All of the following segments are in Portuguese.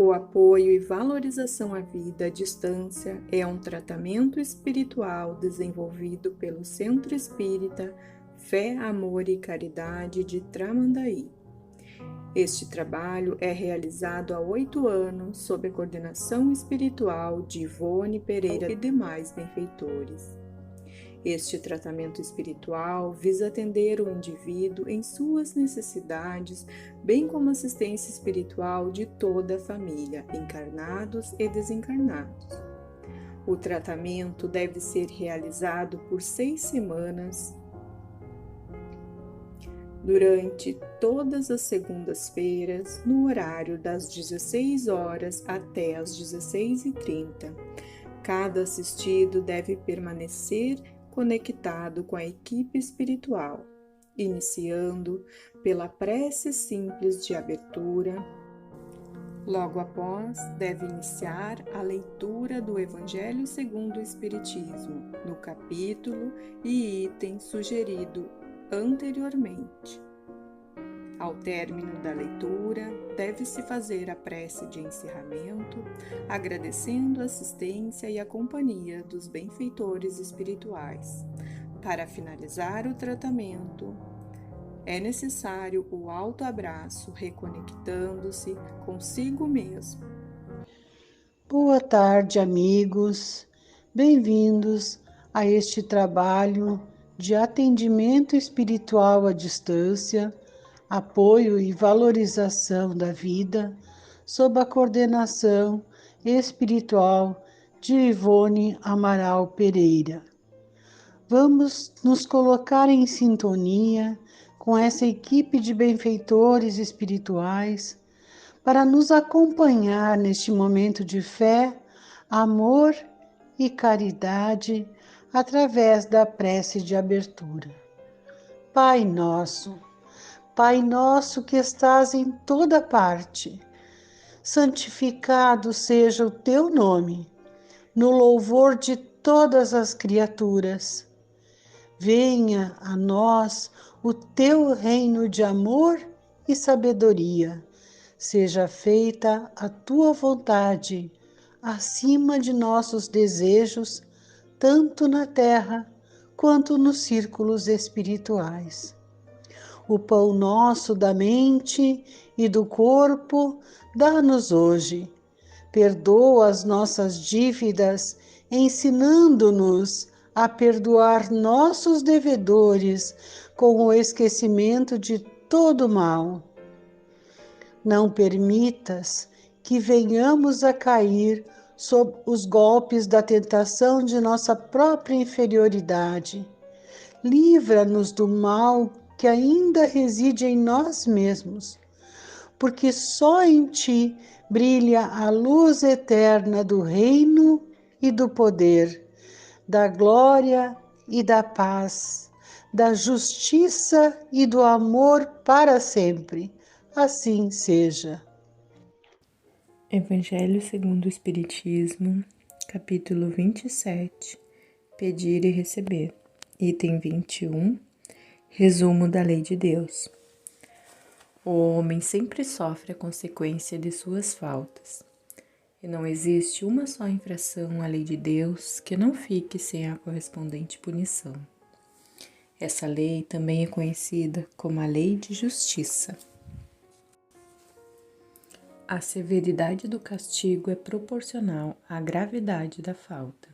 O apoio e valorização à vida à distância é um tratamento espiritual desenvolvido pelo Centro Espírita Fé, Amor e Caridade de Tramandaí. Este trabalho é realizado há 8 anos sob a coordenação espiritual de Ivone Pereira e demais benfeitores. Este tratamento espiritual visa atender o indivíduo em suas necessidades, bem como assistência espiritual de toda a família, encarnados e desencarnados. O tratamento deve ser realizado por 6 semanas, durante todas as segundas-feiras, no horário das 16 horas até as 16h30. Cada assistido deve permanecer conectado com a equipe espiritual, iniciando pela prece simples de abertura. Logo após, deve iniciar a leitura do Evangelho segundo o Espiritismo, no capítulo e item sugerido anteriormente. Ao término da leitura, deve-se fazer a prece de encerramento, agradecendo a assistência e a companhia dos benfeitores espirituais. Para finalizar o tratamento, é necessário o autoabraço, reconectando-se consigo mesmo. Boa tarde, amigos. Bem-vindos a este trabalho de atendimento espiritual à distância, apoio e valorização da vida, sob a coordenação espiritual de Ivone Amaral Pereira. Vamos nos colocar em sintonia com essa equipe de benfeitores espirituais para nos acompanhar neste momento de fé, amor e caridade através da prece de abertura. Pai nosso que estás em toda parte, santificado seja o teu nome, no louvor de todas as criaturas. Venha a nós o teu reino de amor e sabedoria. Seja feita a tua vontade, acima de nossos desejos, tanto na terra quanto nos círculos espirituais. O pão nosso da mente e do corpo, dá-nos hoje. Perdoa as nossas dívidas, ensinando-nos a perdoar nossos devedores com o esquecimento de todo mal. Não permitas que venhamos a cair sob os golpes da tentação de nossa própria inferioridade. Livra-nos do mal que ainda reside em nós mesmos, porque só em ti brilha a luz eterna do reino e do poder, da glória e da paz, da justiça e do amor para sempre. Assim seja. Evangelho segundo o Espiritismo, capítulo 27, Pedir e Receber, item 21, resumo da Lei de Deus. O homem sempre sofre a consequência de suas faltas, e não existe uma só infração à lei de Deus que não fique sem a correspondente punição. Essa lei também é conhecida como a Lei de Justiça. A severidade do castigo é proporcional à gravidade da falta.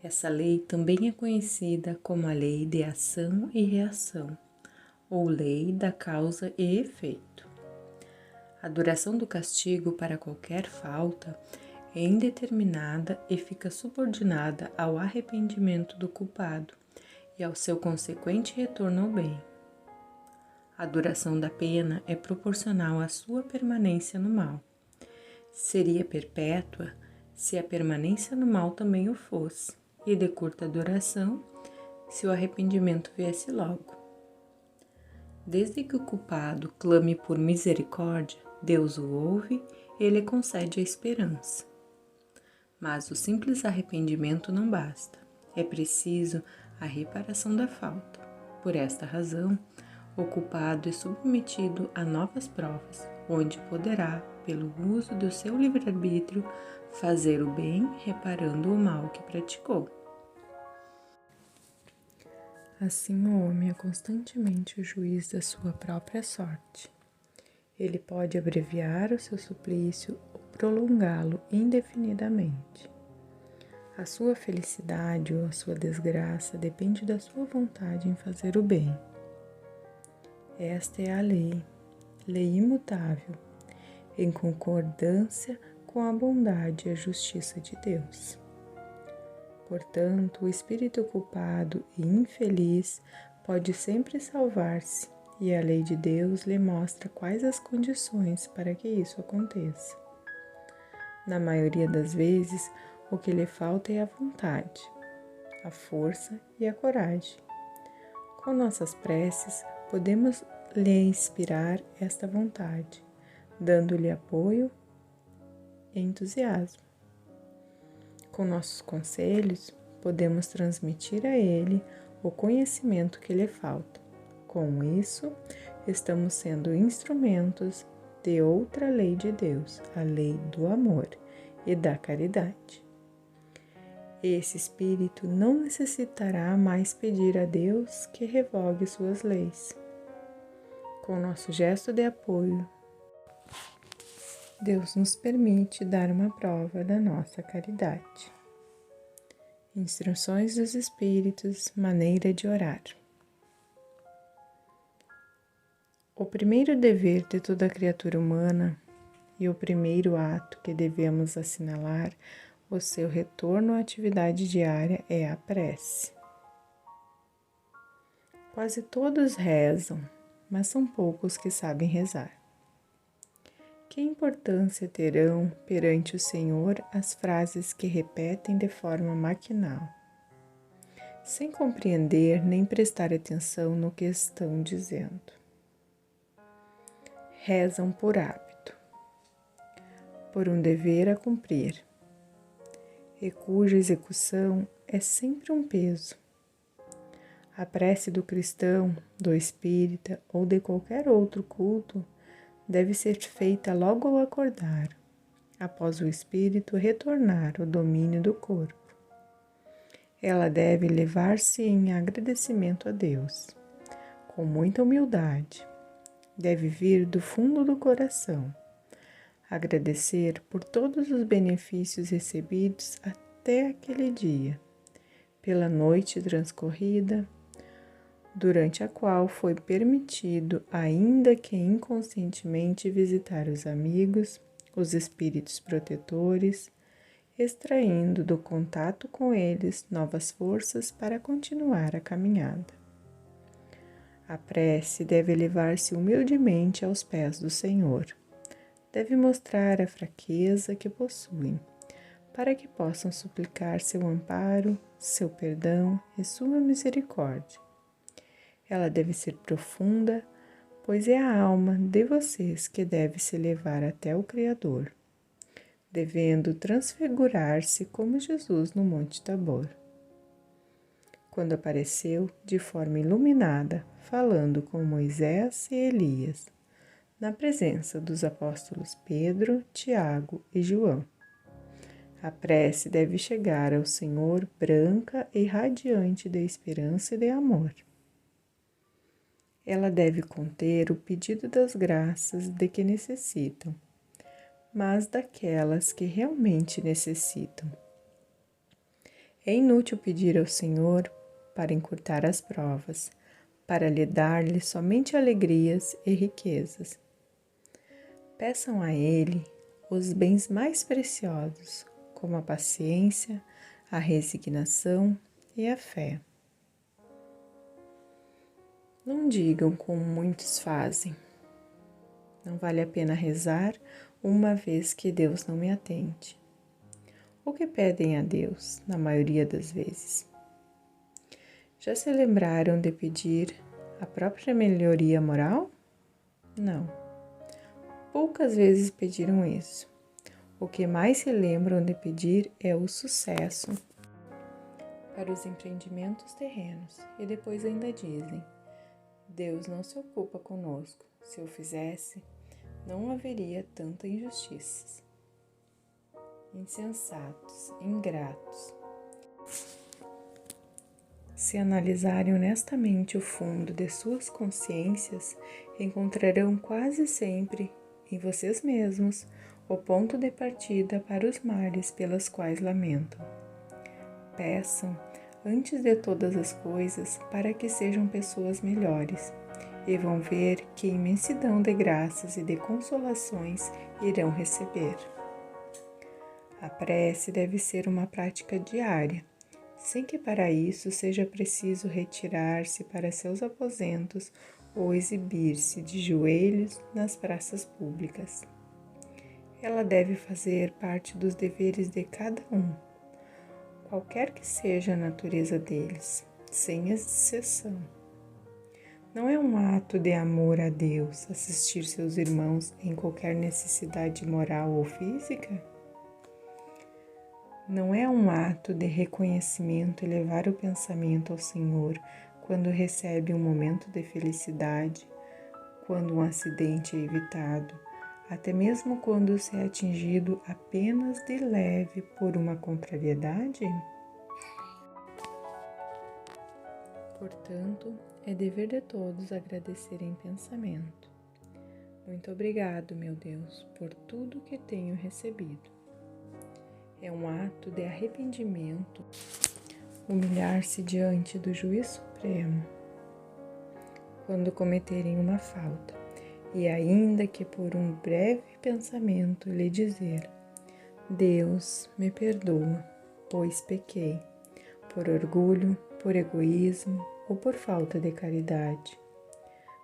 Essa lei também é conhecida como a Lei de Ação e Reação, ou Lei da Causa e Efeito. A duração do castigo para qualquer falta é indeterminada e fica subordinada ao arrependimento do culpado e ao seu consequente retorno ao bem. A duração da pena é proporcional à sua permanência no mal. Seria perpétua se a permanência no mal também o fosse, e de curta duração se o arrependimento viesse logo. Desde que o culpado clame por misericórdia, Deus o ouve e lhe concede a esperança. Mas o simples arrependimento não basta. É preciso a reparação da falta. Por esta razão, o culpado é submetido a novas provas, onde poderá, pelo uso do seu livre-arbítrio, fazer o bem, reparando o mal que praticou. Assim, o homem é constantemente o juiz da sua própria sorte. Ele pode abreviar o seu suplício ou prolongá-lo indefinidamente. A sua felicidade ou a sua desgraça depende da sua vontade em fazer o bem. Esta é a lei imutável, em concordância com a bondade e a justiça de Deus. Portanto, o espírito culpado e infeliz pode sempre salvar-se, e a lei de Deus lhe mostra quais as condições para que isso aconteça. Na maioria das vezes, o que lhe falta é a vontade, a força e a coragem. Com nossas preces, podemos lhe inspirar esta vontade, dando-lhe apoio e entusiasmo. Com nossos conselhos, podemos transmitir a ele o conhecimento que lhe falta. Com isso, estamos sendo instrumentos de outra lei de Deus, a lei do amor e da caridade. Esse espírito não necessitará mais pedir a Deus que revogue suas leis. Com nosso gesto de apoio, Deus nos permite dar uma prova da nossa caridade. Instruções dos Espíritos, maneira de orar. O primeiro dever de toda criatura humana e o primeiro ato que devemos assinalar o seu retorno à atividade diária é a prece. Quase todos rezam, mas são poucos que sabem rezar. Que importância terão perante o Senhor as frases que repetem de forma maquinal, sem compreender nem prestar atenção no que estão dizendo? Rezam por hábito, por um dever a cumprir, e cuja execução é sempre um peso. A prece do cristão, do espírita ou de qualquer outro culto deve ser feita logo ao acordar, após o espírito retornar ao domínio do corpo. Ela deve levar-se em agradecimento a Deus, com muita humildade. Deve vir do fundo do coração, agradecer por todos os benefícios recebidos até aquele dia, pela noite transcorrida, durante a qual foi permitido, ainda que inconscientemente, visitar os amigos, os espíritos protetores, extraindo do contato com eles novas forças para continuar a caminhada. A prece deve elevar-se humildemente aos pés do Senhor. Deve mostrar a fraqueza que possuem, para que possam suplicar seu amparo, seu perdão e sua misericórdia. Ela deve ser profunda, pois é a alma de vocês que deve se levar até o Criador, devendo transfigurar-se como Jesus no Monte Tabor, quando apareceu de forma iluminada, falando com Moisés e Elias, na presença dos apóstolos Pedro, Tiago e João. A prece deve chegar ao Senhor branca e radiante de esperança e de amor. Ela deve conter o pedido das graças de que necessitam, mas daquelas que realmente necessitam. É inútil pedir ao Senhor para encurtar as provas, para lhe dar-lhe somente alegrias e riquezas. Peçam a Ele os bens mais preciosos, como a paciência, a resignação e a fé. Não digam como muitos fazem. Não vale a pena rezar uma vez que Deus não me atende. O que pedem a Deus, na maioria das vezes? Já se lembraram de pedir a própria melhoria moral? Não. Poucas vezes pediram isso. O que mais se lembram de pedir é o sucesso para os empreendimentos terrenos e depois ainda dizem: Deus não se ocupa conosco. Se eu fizesse, não haveria tanta injustiça. Insensatos, ingratos. Se analisarem honestamente o fundo de suas consciências, encontrarão quase sempre em vocês mesmos o ponto de partida para os males pelos quais lamentam. Peçam, antes de todas as coisas, para que sejam pessoas melhores, e vão ver que imensidão de graças e de consolações irão receber. A prece deve ser uma prática diária, sem que para isso seja preciso retirar-se para seus aposentos ou exibir-se de joelhos nas praças públicas. Ela deve fazer parte dos deveres de cada um, qualquer que seja a natureza deles, sem exceção. Não é um ato de amor a Deus assistir seus irmãos em qualquer necessidade moral ou física? Não é um ato de reconhecimento elevar o pensamento ao Senhor quando recebe um momento de felicidade, quando um acidente é evitado, até mesmo quando se é atingido apenas de leve por uma contrariedade? Portanto, é dever de todos agradecer em pensamento. Muito obrigado, meu Deus, por tudo que tenho recebido. É um ato de arrependimento, humilhar-se diante do Juiz Supremo quando cometerem uma falta, e ainda que por um breve pensamento lhe dizer: Deus, me perdoa, pois pequei, por orgulho, por egoísmo ou por falta de caridade.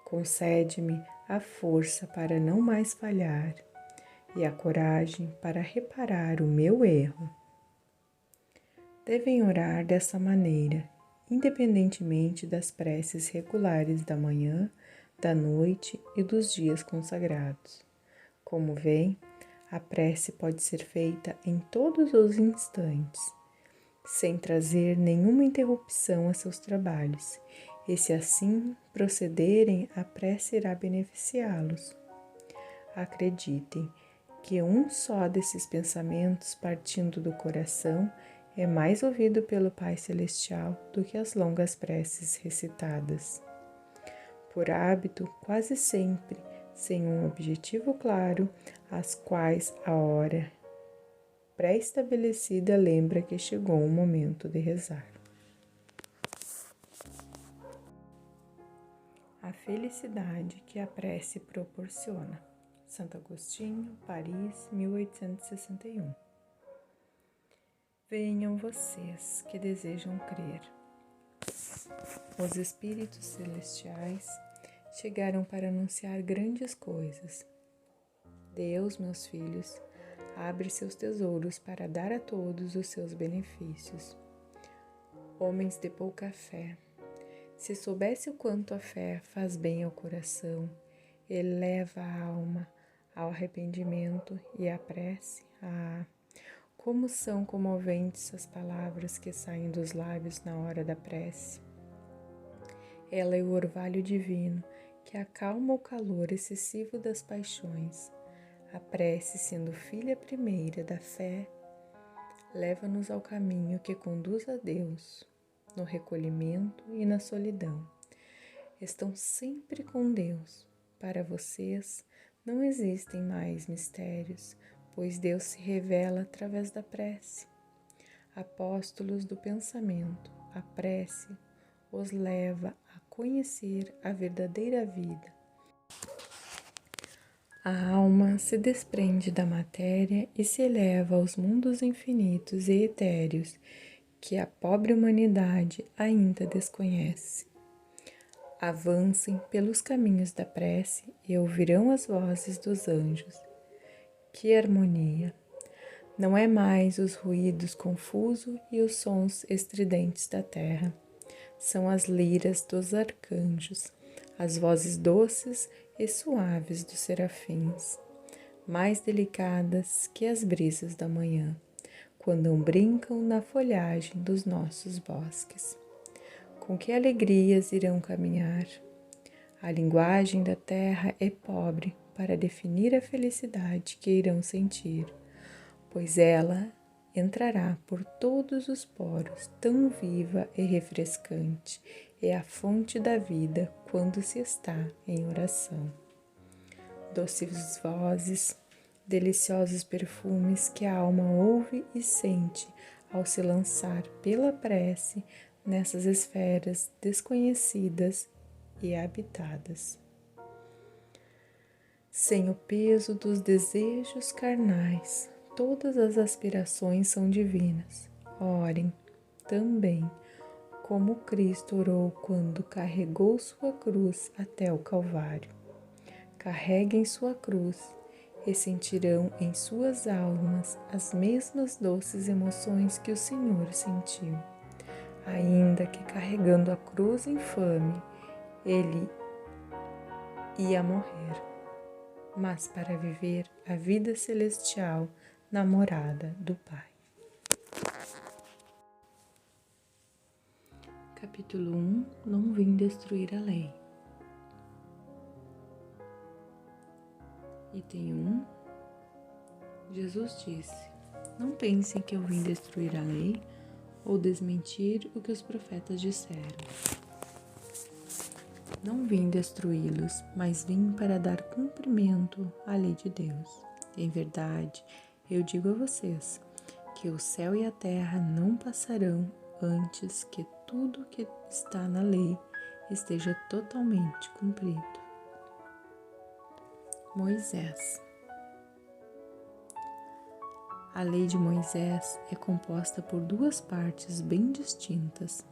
Concede-me a força para não mais falhar e a coragem para reparar o meu erro. Devem orar dessa maneira, independentemente das preces regulares da manhã, da noite e dos dias consagrados. Como veem, a prece pode ser feita em todos os instantes, sem trazer nenhuma interrupção a seus trabalhos, e se assim procederem, a prece irá beneficiá-los. Acreditem que um só desses pensamentos partindo do coração é mais ouvido pelo Pai Celestial do que as longas preces recitadas. Por hábito, quase sempre, sem um objetivo claro, as quais a hora pré-estabelecida lembra que chegou o momento de rezar. A felicidade que a prece proporciona. Santo Agostinho, Paris, 1861. Venham vocês que desejam crer. Os Espíritos Celestiais chegaram para anunciar grandes coisas. Deus, meus filhos, abre seus tesouros para dar a todos os seus benefícios. Homens de pouca fé, se soubesse o quanto a fé faz bem ao coração, eleva a alma ao arrependimento e à prece, como são comoventes as palavras que saem dos lábios na hora da prece. Ela é o orvalho divino que acalma o calor excessivo das paixões. A prece, sendo filha primeira da fé, leva-nos ao caminho que conduz a Deus, no recolhimento e na solidão. Estão sempre com Deus. Para vocês não existem mais mistérios, pois Deus se revela através da prece. Apóstolos do pensamento, a prece os leva a conhecer a verdadeira vida. A alma se desprende da matéria e se eleva aos mundos infinitos e etéreos que a pobre humanidade ainda desconhece. Avancem pelos caminhos da prece e ouvirão as vozes dos anjos. Que harmonia! Não é mais os ruídos confusos e os sons estridentes da terra. São as liras dos arcanjos, as vozes doces e suaves dos serafins, mais delicadas que as brisas da manhã, quando brincam na folhagem dos nossos bosques. Com que alegrias irão caminhar? A linguagem da terra é pobre, para definir a felicidade que irão sentir, pois ela entrará por todos os poros, tão viva e refrescante, é a fonte da vida quando se está em oração. Doces vozes, deliciosos perfumes que a alma ouve e sente ao se lançar pela prece nessas esferas desconhecidas e habitadas. Sem o peso dos desejos carnais, todas as aspirações são divinas. Orem também como Cristo orou quando carregou sua cruz até o Calvário. Carreguem sua cruz e sentirão em suas almas as mesmas doces emoções que o Senhor sentiu. Ainda que carregando a cruz infame, ele ia morrer, mas para viver a vida celestial na morada do Pai. Capítulo 1. Não vim destruir a lei. Item 1. Jesus disse: não pensem que eu vim destruir a lei ou desmentir o que os profetas disseram. Não vim destruí-los, mas vim para dar cumprimento à lei de Deus. Em verdade, eu digo a vocês que o céu e a terra não passarão antes que tudo que está na lei esteja totalmente cumprido. Moisés. A lei de Moisés é composta por duas partes bem distintas: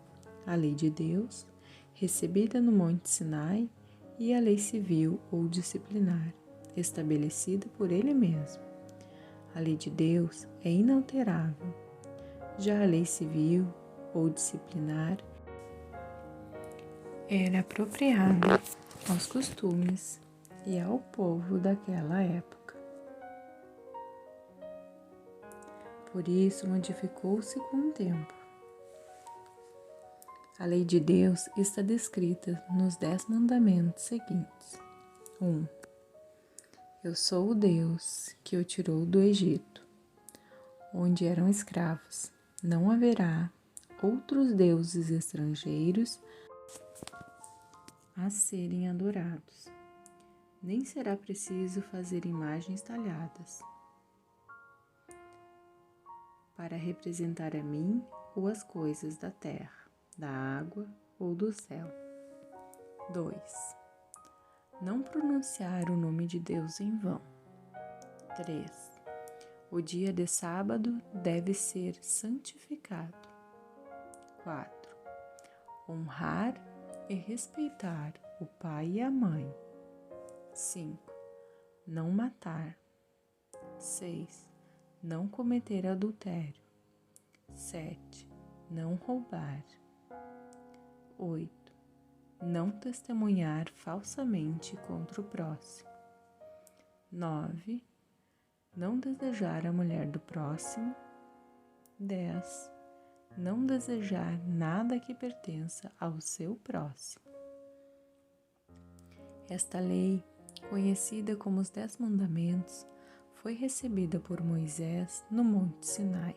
a lei de Deus, recebida no Monte Sinai, e a lei civil ou disciplinar, estabelecida por ele mesmo. A lei de Deus é inalterável. Já a lei civil ou disciplinar era apropriada aos costumes e ao povo daquela época. Por isso modificou-se com o tempo. A lei de Deus está descrita nos 10 mandamentos seguintes. 1. Eu sou o Deus que o tirou do Egito, onde eram escravos. Não haverá outros deuses estrangeiros a serem adorados. Nem será preciso fazer imagens talhadas para representar a mim ou as coisas da terra, da água ou do céu. 2. Não pronunciar o nome de Deus em vão. 3. O dia de sábado deve ser santificado. 4. Honrar e respeitar o pai e a mãe. 5. Não matar. 6. Não cometer adultério. 7. Não roubar. 8. Não testemunhar falsamente contra o próximo. 9. Não desejar a mulher do próximo. 10. Não desejar nada que pertença ao seu próximo. Esta lei, conhecida como os 10 Mandamentos, foi recebida por Moisés no Monte Sinai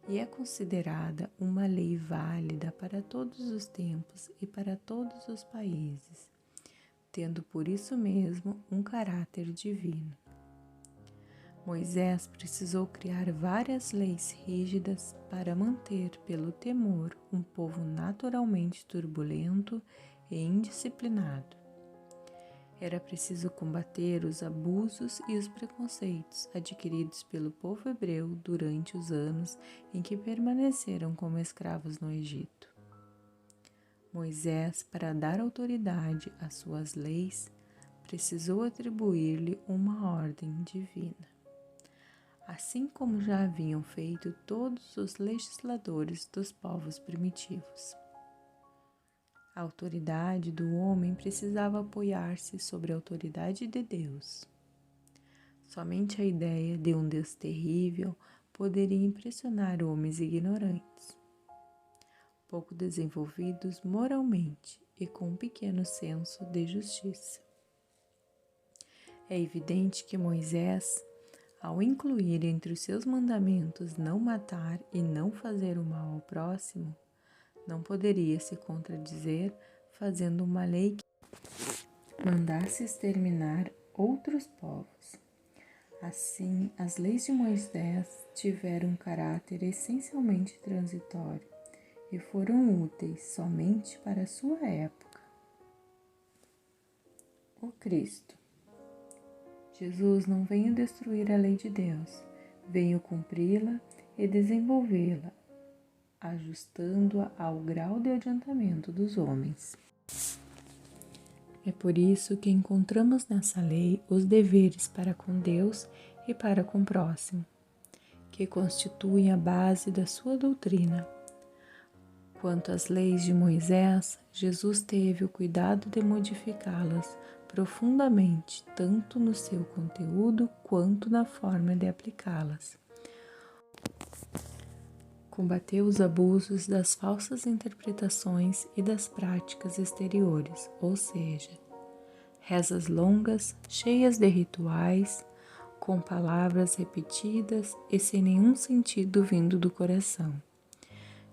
e é considerada uma lei válida para todos os tempos e para todos os países, tendo por isso mesmo um caráter divino. Moisés precisou criar várias leis rígidas para manter, pelo temor, um povo naturalmente turbulento e indisciplinado. Era preciso combater os abusos e os preconceitos adquiridos pelo povo hebreu durante os anos em que permaneceram como escravos no Egito. Moisés, para dar autoridade às suas leis, precisou atribuir-lhe uma ordem divina, assim como já haviam feito todos os legisladores dos povos primitivos. A autoridade do homem precisava apoiar-se sobre a autoridade de Deus. Somente a ideia de um Deus terrível poderia impressionar homens ignorantes, pouco desenvolvidos moralmente e com um pequeno senso de justiça. É evidente que Moisés, ao incluir entre os seus mandamentos não matar e não fazer o mal ao próximo, não poderia se contradizer fazendo uma lei que mandasse exterminar outros povos. Assim, as leis de Moisés tiveram um caráter essencialmente transitório e foram úteis somente para a sua época. O Cristo. Jesus não veio destruir a lei de Deus, veio cumpri-la e desenvolvê-la, ajustando-a ao grau de adiantamento dos homens. É por isso que encontramos nessa lei os deveres para com Deus e para com o próximo, que constituem a base da sua doutrina. Quanto às leis de Moisés, Jesus teve o cuidado de modificá-las profundamente, tanto no seu conteúdo quanto na forma de aplicá-las. Combateu os abusos das falsas interpretações e das práticas exteriores, ou seja, rezas longas, cheias de rituais, com palavras repetidas e sem nenhum sentido vindo do coração.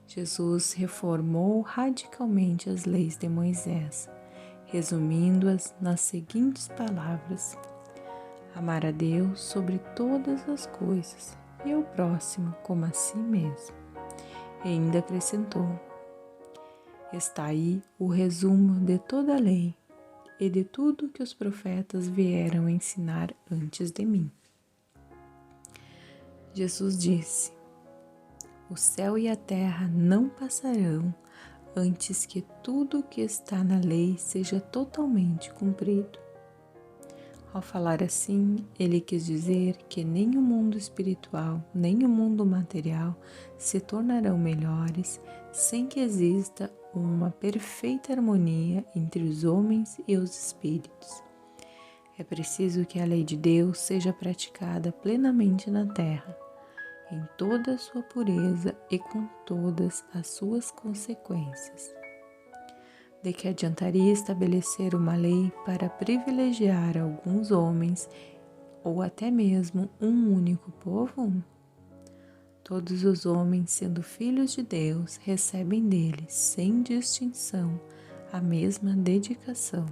Jesus reformou radicalmente as leis de Moisés, resumindo-as nas seguintes palavras: amar a Deus sobre todas as coisas e ao próximo como a si mesmo. E ainda acrescentou: está aí o resumo de toda a lei e de tudo que os profetas vieram ensinar antes de mim. Jesus disse: o céu e a terra não passarão antes que tudo o que está na lei seja totalmente cumprido. Ao falar assim, ele quis dizer que nem o mundo espiritual, nem o mundo material se tornarão melhores sem que exista uma perfeita harmonia entre os homens e os espíritos. É preciso que a lei de Deus seja praticada plenamente na terra, em toda a sua pureza e com todas as suas consequências. De que adiantaria estabelecer uma lei para privilegiar alguns homens ou até mesmo um único povo? Todos os homens, sendo filhos de Deus, recebem dele, sem distinção, a mesma dedicação.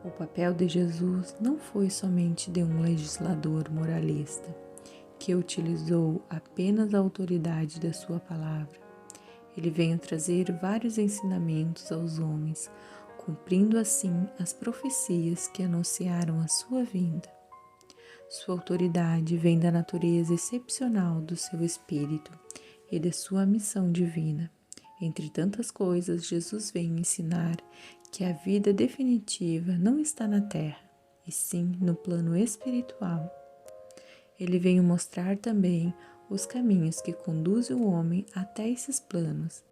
O papel de Jesus não foi somente de um legislador moralista, que utilizou apenas a autoridade da sua palavra. Ele veio trazer vários ensinamentos aos homens, cumprindo assim as profecias que anunciaram a sua vinda. Sua autoridade vem da natureza excepcional do seu espírito e de sua missão divina. Entre tantas coisas, Jesus veio ensinar que a vida definitiva não está na terra, e sim no plano espiritual. Ele veio mostrar também os caminhos que conduzem o homem até esses planos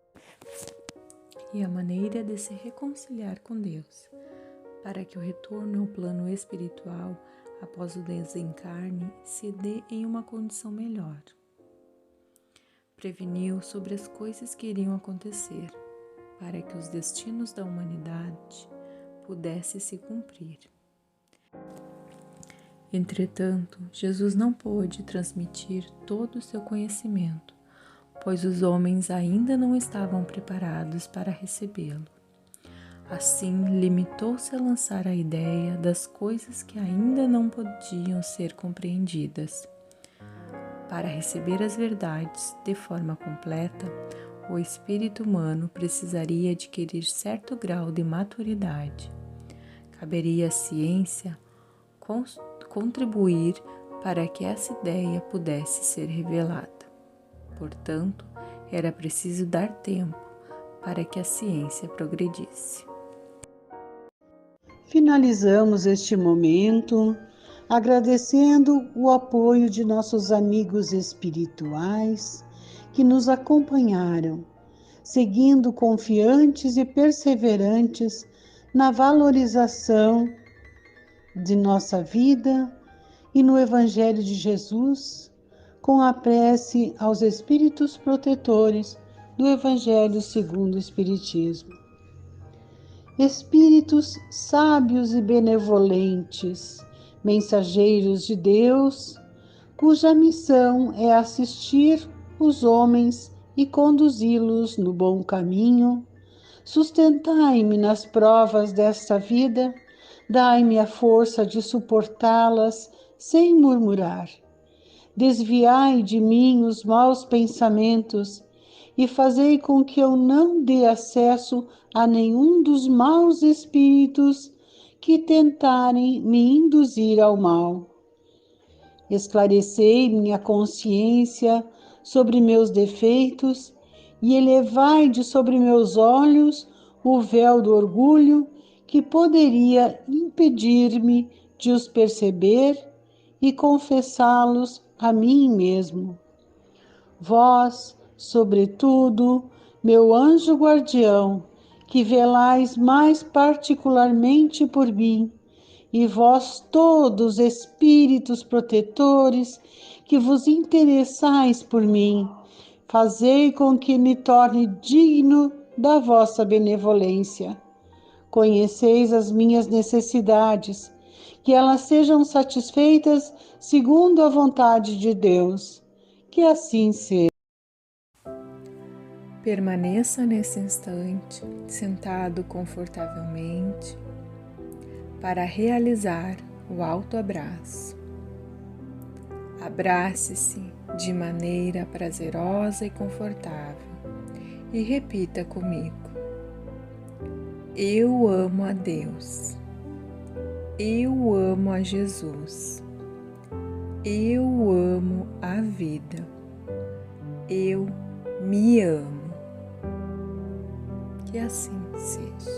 e a maneira de se reconciliar com Deus, para que o retorno ao plano espiritual após o desencarne se dê em uma condição melhor. Preveniu sobre as coisas que iriam acontecer, para que os destinos da humanidade pudessem se cumprir. Entretanto, Jesus não pôde transmitir todo o seu conhecimento, pois os homens ainda não estavam preparados para recebê-lo. Assim, limitou-se a lançar a ideia das coisas que ainda não podiam ser compreendidas. Para receber as verdades de forma completa, o espírito humano precisaria adquirir certo grau de maturidade. Caberia à ciência contribuir para que essa ideia pudesse ser revelada. Portanto, era preciso dar tempo para que a ciência progredisse. Finalizamos este momento agradecendo o apoio de nossos amigos espirituais que nos acompanharam, seguindo confiantes e perseverantes na valorização de nossa vida e no Evangelho de Jesus, com a prece aos espíritos protetores do Evangelho segundo o Espiritismo. espíritos sábios e benevolentes, mensageiros de Deus, cuja missão é assistir os homens e conduzi-los no bom caminho, sustentai-me nas provas desta vida, dai-me a força de suportá-las sem murmurar. Desviai de mim os maus pensamentos e fazei com que eu não dê acesso a nenhum dos maus espíritos que tentarem me induzir ao mal. Esclarecei minha consciência sobre meus defeitos e elevai de sobre meus olhos o véu do orgulho que poderia impedir-me de os perceber e confessá-los a mim mesmo. Vós, sobretudo, meu anjo guardião, que velais mais particularmente por mim, e vós todos, espíritos protetores, que vos interessais por mim, fazei com que me torne digno da vossa benevolência. Conheceis as minhas necessidades, que elas sejam satisfeitas segundo a vontade de Deus. Que assim seja. Permaneça nesse instante, sentado confortavelmente, para realizar o autoabraço. Abrace-se de maneira prazerosa e confortável e repita comigo: eu amo a Deus, eu amo a Jesus, eu amo a vida, eu me amo. Que assim seja.